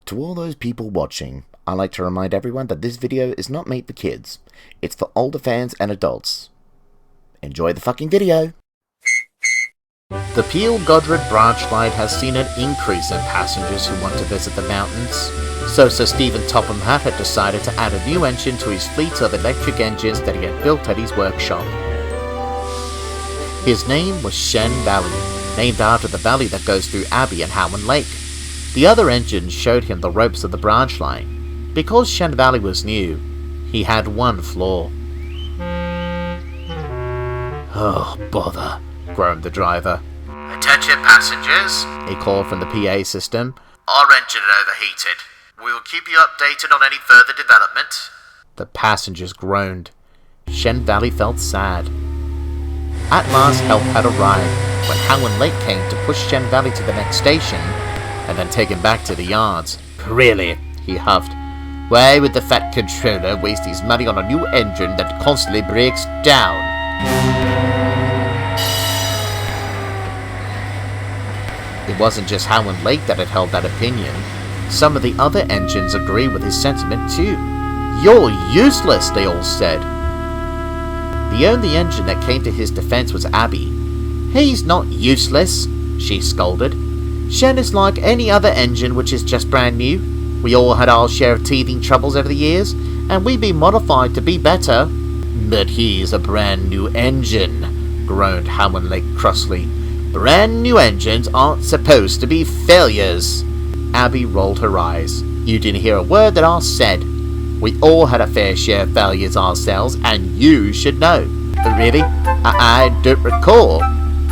To all those people watching, I'd like to remind everyone that this video is not made for kids. It's for older fans and adults. Enjoy the fucking video! The Peel-Godred branch line has seen an increase in passengers who want to visit the mountains. So Sir Stephen Topham Hatt had decided to add a new engine to his fleet of electric engines that he had built at his workshop. His name was Seine Valley, named after the valley that goes through Abbey and Howen Lake. The other engines showed him the ropes of the branch line. Because Seine Valley was new, he had one flaw. "Oh, bother," groaned the driver. "Attention passengers," he called from the PA system. "Our engine overheated. We will keep you updated on any further development." The passengers groaned. Seine Valley felt sad. At last help had arrived, when Howen Lake came to push Seine Valley to the next station, and then take him back to the yards. "Really," he huffed. "Why would the fat controller waste his money on a new engine that constantly breaks down?" It wasn't just Howen Lake that had held that opinion. Some of the other engines agreed with his sentiment too. "You're useless," they all said. The only engine that came to his defense was Abby. "He's not useless," she scolded. "Seine is like any other engine which is just brand new. We all had our share of teething troubles over the years, and we've been modified to be better." "But he's a brand new engine," groaned Howen Lake crossly. "Brand new engines aren't supposed to be failures." Abby rolled her eyes. "You didn't hear a word that I said. We all had a fair share of failures ourselves, and you should know." "Really? I don't recall,"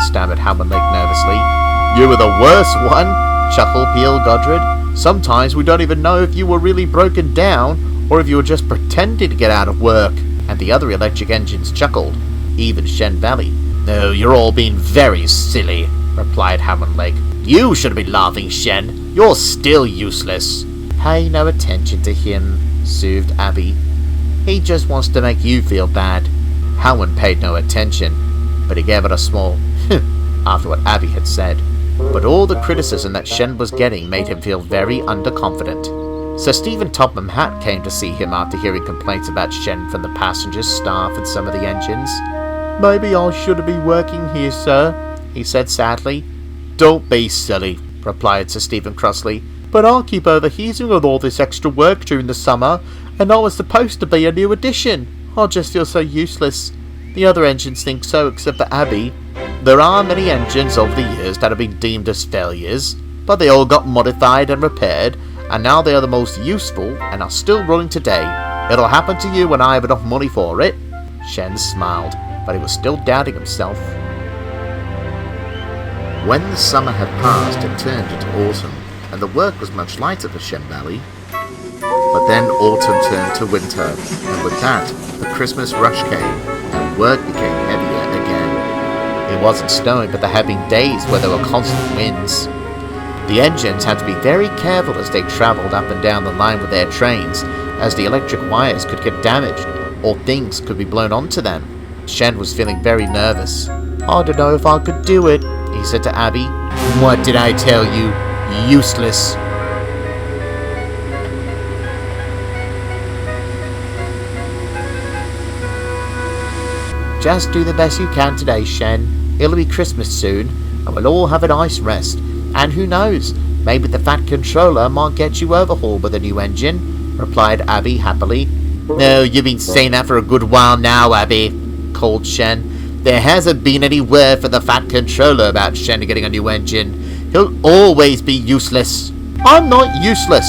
stammered Howen Lake nervously. "You were the worst one," chuckled Peel-Godred. "Sometimes we don't even know if you were really broken down, or if you were just pretending to get out of work." And the other electric engines chuckled, even Seine Valley. "No, you're all being very silly," replied Howen Lake. "You should be laughing, Seine. You're still useless." "Pay no attention to him," soothed Abby. "He just wants to make you feel bad." Howen paid no attention, but he gave it a small after what Abby had said. But all the criticism that Seine was getting made him feel very underconfident. Sir Stephen Topham Hatt came to see him after hearing complaints about Seine from the passengers, staff, and some of the engines. "Maybe I shouldn't be working here, sir," he said sadly. "Don't be silly," replied Sir Stephen crossly. "But I'll keep overheating with all this extra work during the summer, and I was supposed to be a new addition. I just feel so useless. The other engines think so, except for Abby. There are many engines over the years that have been deemed as failures, but they all got modified and repaired, and now they are the most useful and are still running today. It'll happen to you when I have enough money for it." Seine smiled, but he was still doubting himself. When the summer had passed, it turned into autumn, and the work was much lighter for Seine Valley. But then autumn turned to winter, and with that, the Christmas rush came, and work became heavier again. It wasn't snowing, but there had been days where there were constant winds. The engines had to be very careful as they travelled up and down the line with their trains, as the electric wires could get damaged, or things could be blown onto them. Seine was feeling very nervous. "I don't know if I could do it," he said to Abby. "What did I tell you? Useless." "Just do the best you can today, Seine. It'll be Christmas soon, and we'll all have a nice rest. And who knows, maybe the fat controller might get you overhauled with a new engine," replied Abby happily. "No, you've been saying that for a good while now, Abby," called Seine. "There hasn't been any word from the fat controller about Seine getting a new engine. He'll always be useless." "I'm not useless."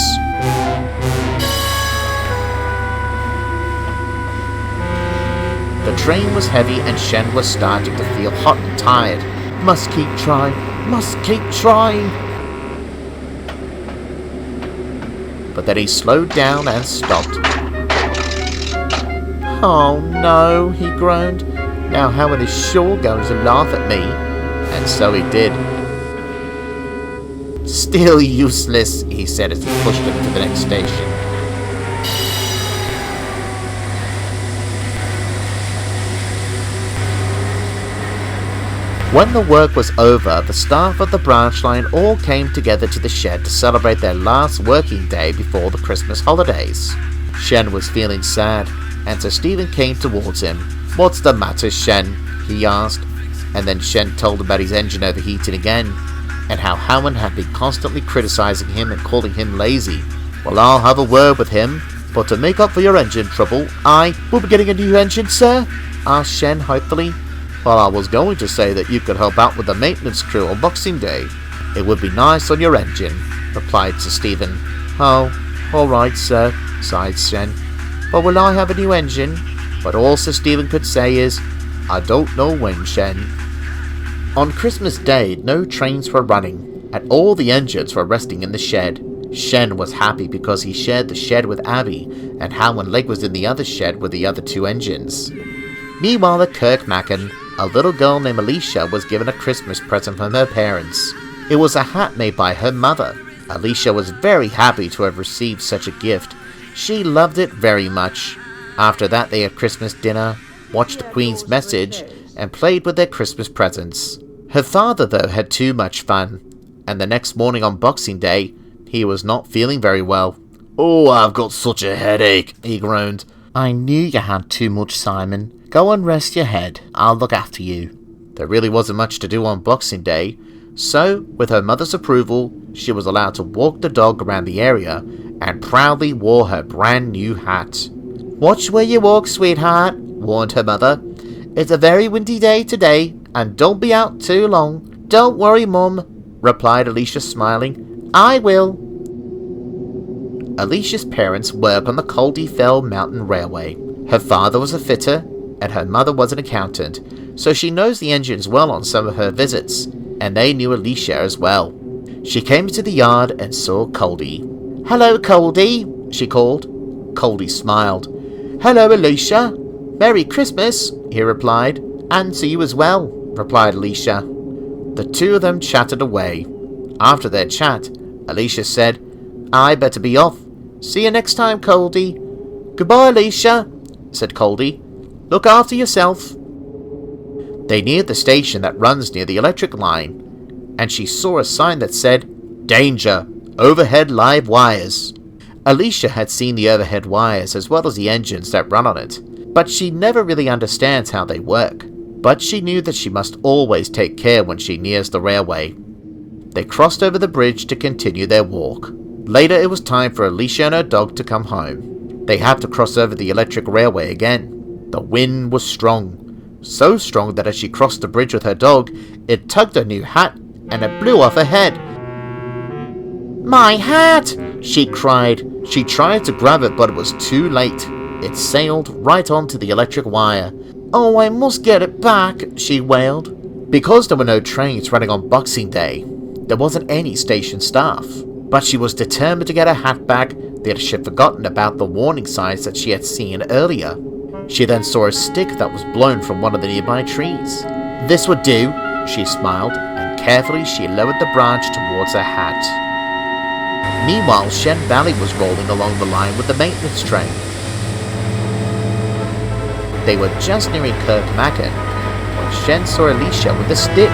The train was heavy and Seine was starting to feel hot and tired. "Must keep trying, must keep trying." But then he slowed down and stopped. "Oh no," he groaned. "Now Howen is sure going to laugh at me." And so he did. "Still useless," he said as he pushed him to the next station. When the work was over, the staff of the branch line all came together to the shed to celebrate their last working day before the Christmas holidays. Shen was feeling sad, and so Stephen came towards him. "What's the matter, Shen?" he asked, and then Shen told him about his engine overheating again, and how Howard had been constantly criticizing him and calling him lazy. "Well, I'll have a word with him, but to make up for your engine trouble, I will be getting a new engine, sir?" asked Shen hopefully. "Well, I was going to say that you could help out with the maintenance crew on Boxing Day. It would be nice on your engine," replied Sir Stephen. "Oh, all right, sir," sighed Shen. "But will I have a new engine?" But all Sir Stephen could say is, "I don't know when, Shen." On Christmas Day, no trains were running, and all the engines were resting in the shed. Shen was happy because he shared the shed with Abby, and Hal and Leg was in the other shed with the other two engines. Meanwhile at Kirkmacken, a little girl named Alicia was given a Christmas present from her parents. It was a hat made by her mother. Alicia was very happy to have received such a gift. She loved it very much. After that they had Christmas dinner, watched the Queen's Message, and played with their Christmas presents. Her father, though, had too much fun, and the next morning on Boxing Day, he was not feeling very well. "Oh, I've got such a headache," he groaned. "I knew you had too much, Simon. Go and rest your head. I'll look after you." There really wasn't much to do on Boxing Day, so, with her mother's approval, she was allowed to walk the dog around the area and proudly wore her brand new hat. "Watch where you walk, sweetheart," warned her mother. "It's a very windy day today, and don't be out too long." "Don't worry, Mum," replied Alicia, smiling. "I will." Alicia's parents work on the Caldy-Fell Mountain Railway. Her father was a fitter, and her mother was an accountant, so she knows the engines well on some of her visits, and they knew Alicia as well. She came to the yard and saw Caldy. "Hello, Caldy," she called. Caldy smiled. "Hello, Alicia. Merry Christmas," he replied. "And to you as well," replied Alicia. The two of them chatted away. After their chat, Alicia said, "I better be off. See you next time, Caldy." "Goodbye, Alicia," said Caldy. "Look after yourself." They neared the station that runs near the electric line, and she saw a sign that said, "Danger! Overhead live wires." Alicia had seen the overhead wires as well as the engines that run on it, but she never really understands how they work. But she knew that she must always take care when she nears the railway. They crossed over the bridge to continue their walk. Later it was time for Alicia and her dog to come home. They had to cross over the electric railway again. The wind was strong. So strong that as she crossed the bridge with her dog, it tugged her new hat and it blew off her head. "My hat!" she cried. She tried to grab it, but it was too late. It sailed right onto the electric wire. "Oh, I must get it back," she wailed. Because there were no trains running on Boxing Day, there wasn't any station staff. But she was determined to get her hat back that she had forgotten about the warning signs that she had seen earlier. She then saw a stick that was blown from one of the nearby trees. This would do, she smiled, and carefully she lowered the branch towards her hat. Meanwhile, Shen Valley was rolling along the line with the maintenance train. They were just nearing Kirkmacken when Shen saw Alicia with the stick.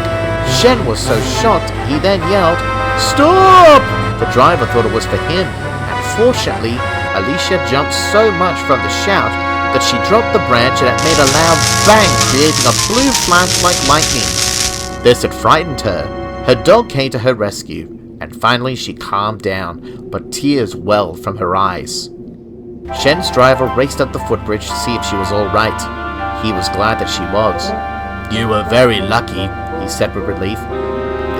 Shen was so shocked, he then yelled, "Stop!" The driver thought it was for him, and fortunately, Alicia jumped so much from the shout that she dropped the branch and it made a loud bang, creating a blue flash like lightning. This had frightened her. Her dog came to her rescue, and finally she calmed down, but tears welled from her eyes. Shen's driver raced up the footbridge to see if she was all right. He was glad that she was. "You were very lucky," he said with relief.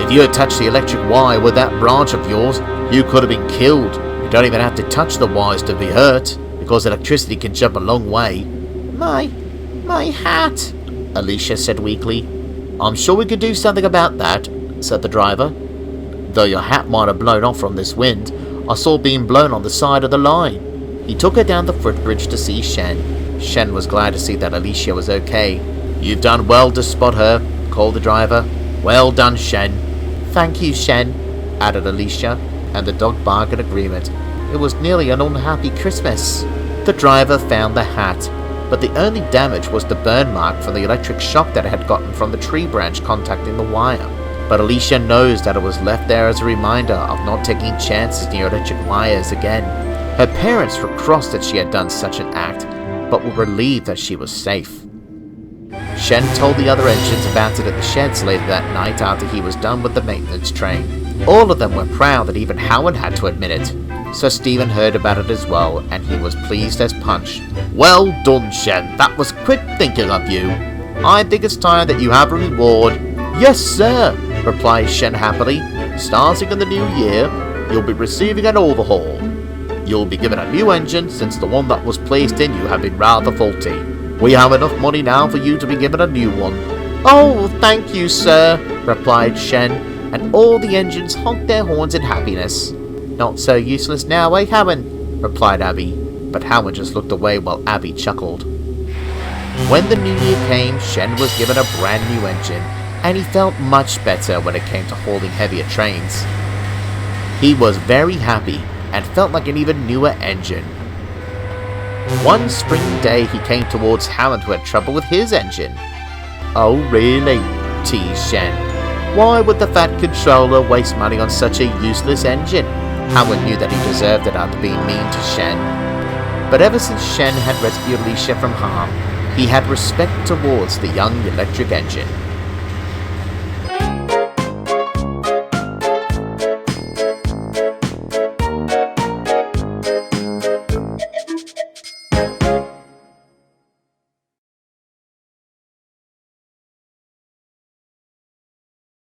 "If you had touched the electric wire with that branch of yours, you could have been killed. You don't even have to touch the wires to be hurt, because electricity can jump a long way." My hat," Alicia said weakly. "I'm sure we could do something about that," said the driver. "Though your hat might have blown off from this wind, I saw it being blown on the side of the line." He took her down the footbridge to see Shen. Shen was glad to see that Alicia was okay. "You've done well to spot her," called the driver. "Well done, Shen." "Thank you, Shen," added Alicia, and the dog barked in agreement. It was nearly an unhappy Christmas. The driver found the hat. but the only damage was the burn mark from the electric shock that it had gotten from the tree branch contacting the wire. But Alicia knows that it was left there as a reminder of not taking chances near electric wires again. Her parents were cross that she had done such an act, but were relieved that she was safe. Shen told the other engines about it at the sheds later that night after he was done with the maintenance train. All of them were proud that even Howard had to admit it. So Stephen heard about it as well, and he was pleased as punch. "Well done, Shen, that was quick thinking of you. I think it's time that you have a reward." "Yes, sir," replied Shen happily. "Starting in the new year, you'll be receiving an overhaul. You'll be given a new engine since the one that was placed in you had been rather faulty. We have enough money now for you to be given a new one." "Oh, thank you, sir," replied Shen, and all the engines honked their horns in happiness. "Not so useless now, eh, Howard?" replied Abby, but Howard just looked away while Abby chuckled. When the new year came, Shen was given a brand new engine, and he felt much better when it came to hauling heavier trains. He was very happy and felt like an even newer engine. One spring day he came towards Howard who had trouble with his engine. "Oh really?" teased Shen. "Why would the fat controller waste money on such a useless engine?" Howard knew that he deserved it after being mean to Shen. But ever since Shen had rescued Alicia from harm, he had respect towards the young electric engine.